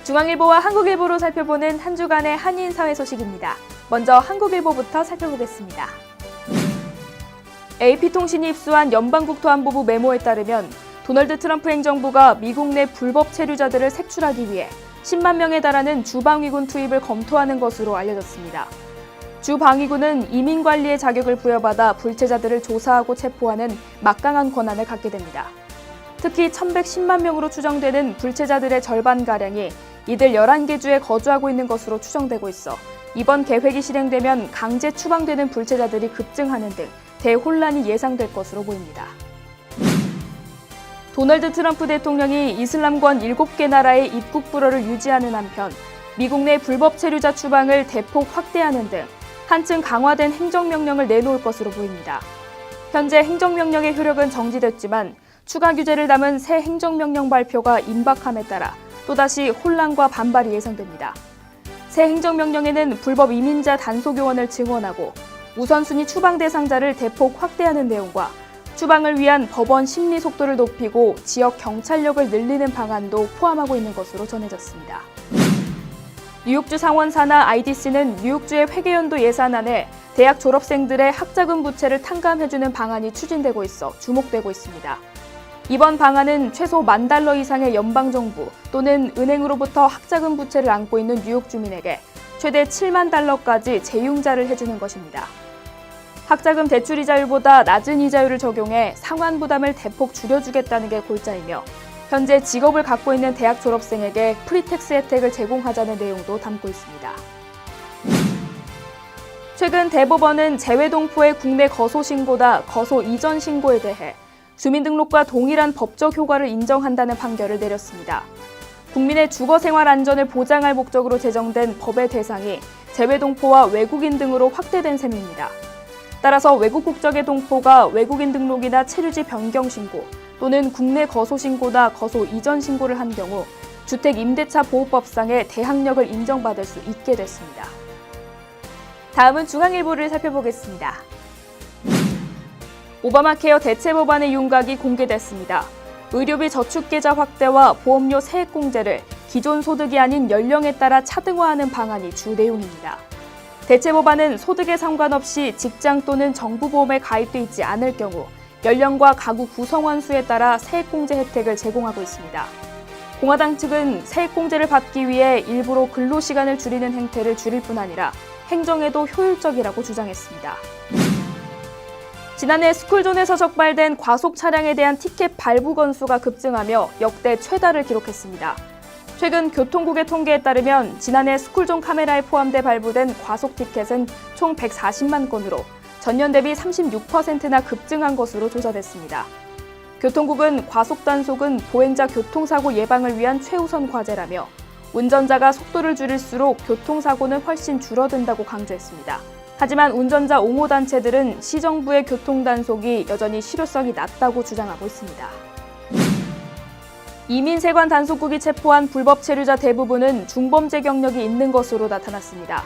중앙일보와 한국일보로 살펴보는 한 주간의 한인 사회 소식입니다. 먼저 한국일보부터 살펴보겠습니다. AP통신이 입수한 연방국토안보부 메모에 따르면 도널드 트럼프 행정부가 미국 내 불법 체류자들을 색출하기 위해 10만 명에 달하는 주방위군 투입을 검토하는 것으로 알려졌습니다. 주방위군은 이민관리의 자격을 부여받아 불체자들을 조사하고 체포하는 막강한 권한을 갖게 됩니다. 특히 1110만 명으로 추정되는 불체자들의 절반가량이 이들 11개 주에 거주하고 있는 것으로 추정되고 있어 이번 계획이 실행되면 강제 추방되는 불체자들이 급증하는 등 대혼란이 예상될 것으로 보입니다. 도널드 트럼프 대통령이 이슬람권 7개 나라의 입국 불허를 유지하는 한편 미국 내 불법 체류자 추방을 대폭 확대하는 등 한층 강화된 행정명령을 내놓을 것으로 보입니다. 현재 행정명령의 효력은 정지됐지만 추가 규제를 담은 새 행정명령 발표가 임박함에 따라 또다시 혼란과 반발이 예상됩니다. 새 행정명령에는 불법 이민자 단속요원을 증원하고 우선순위 추방 대상자를 대폭 확대하는 내용과 추방을 위한 법원 심리 속도를 높이고 지역 경찰력을 늘리는 방안도 포함하고 있는 것으로 전해졌습니다. 뉴욕주 상원 산하 IDC는 뉴욕주의 회계연도 예산안에 대학 졸업생들의 학자금 부채를 탕감해주는 방안이 추진되고 있어 주목되고 있습니다. 이번 방안은 최소 $10,000 이상의 연방정부 또는 은행으로부터 학자금 부채를 안고 있는 뉴욕 주민에게 최대 $70,000까지 재융자를 해주는 것입니다. 학자금 대출 이자율보다 낮은 이자율을 적용해 상환 부담을 대폭 줄여주겠다는 게 골자이며 현재 직업을 갖고 있는 대학 졸업생에게 프리텍스 혜택을 제공하자는 내용도 담고 있습니다. 최근 대법원은 재외동포의 국내 거소 신고나 거소 이전 신고에 대해 주민등록과 동일한 법적 효과를 인정한다는 판결을 내렸습니다. 국민의 주거생활 안전을 보장할 목적으로 제정된 법의 대상이 재외동포와 외국인 등으로 확대된 셈입니다. 따라서 외국 국적의 동포가 외국인 등록이나 체류지 변경 신고 또는 국내 거소 신고나 거소 이전 신고를 한 경우 주택임대차 보호법상의 대항력을 인정받을 수 있게 됐습니다. 다음은 중앙일보를 살펴보겠습니다. 오바마 케어 대체 법안의 윤곽이 공개됐습니다. 의료비 저축계좌 확대와 보험료 세액공제를 기존 소득이 아닌 연령에 따라 차등화하는 방안이 주 내용입니다. 대체 법안은 소득에 상관없이 직장 또는 정부보험에 가입돼 있지 않을 경우 연령과 가구 구성원 수에 따라 세액공제 혜택을 제공하고 있습니다. 공화당 측은 세액공제를 받기 위해 일부러 근로시간을 줄이는 행태를 줄일 뿐 아니라 행정에도 효율적이라고 주장했습니다. 지난해 스쿨존에서 적발된 과속 차량에 대한 티켓 발부 건수가 급증하며 역대 최다를 기록했습니다. 최근 교통국의 통계에 따르면 지난해 스쿨존 카메라에 포함돼 발부된 과속 티켓은 총 140만 건으로 전년 대비 36%나 급증한 것으로 조사됐습니다. 교통국은 과속 단속은 보행자 교통사고 예방을 위한 최우선 과제라며 운전자가 속도를 줄일수록 교통사고는 훨씬 줄어든다고 강조했습니다. 하지만 운전자 옹호 단체들은 시정부의 교통단속이 여전히 실효성이 낮다고 주장하고 있습니다. 이민세관 단속국이 체포한 불법 체류자 대부분은 중범죄 경력이 있는 것으로 나타났습니다.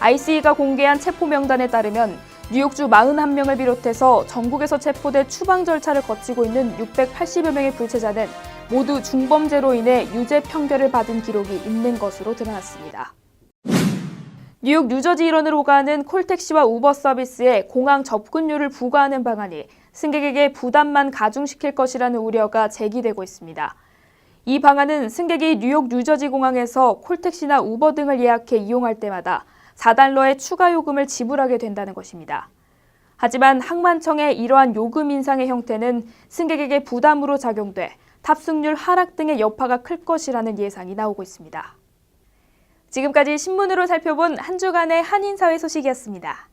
ICE가 공개한 체포 명단에 따르면 뉴욕주 41명을 비롯해서 전국에서 체포돼 추방 절차를 거치고 있는 680여 명의 불체자는 모두 중범죄로 인해 유죄 판결을 받은 기록이 있는 것으로 드러났습니다. 뉴욕 뉴저지 일원을 오가는 콜택시와 우버 서비스에 공항 접근료를 부과하는 방안이 승객에게 부담만 가중시킬 것이라는 우려가 제기되고 있습니다. 이 방안은 승객이 뉴욕 뉴저지 공항에서 콜택시나 우버 등을 예약해 이용할 때마다 $4의 추가 요금을 지불하게 된다는 것입니다. 하지만 항만청의 이러한 요금 인상의 형태는 승객에게 부담으로 작용돼 탑승률 하락 등의 여파가 클 것이라는 예상이 나오고 있습니다. 지금까지 신문으로 살펴본 한 주간의 한인사회 소식이었습니다.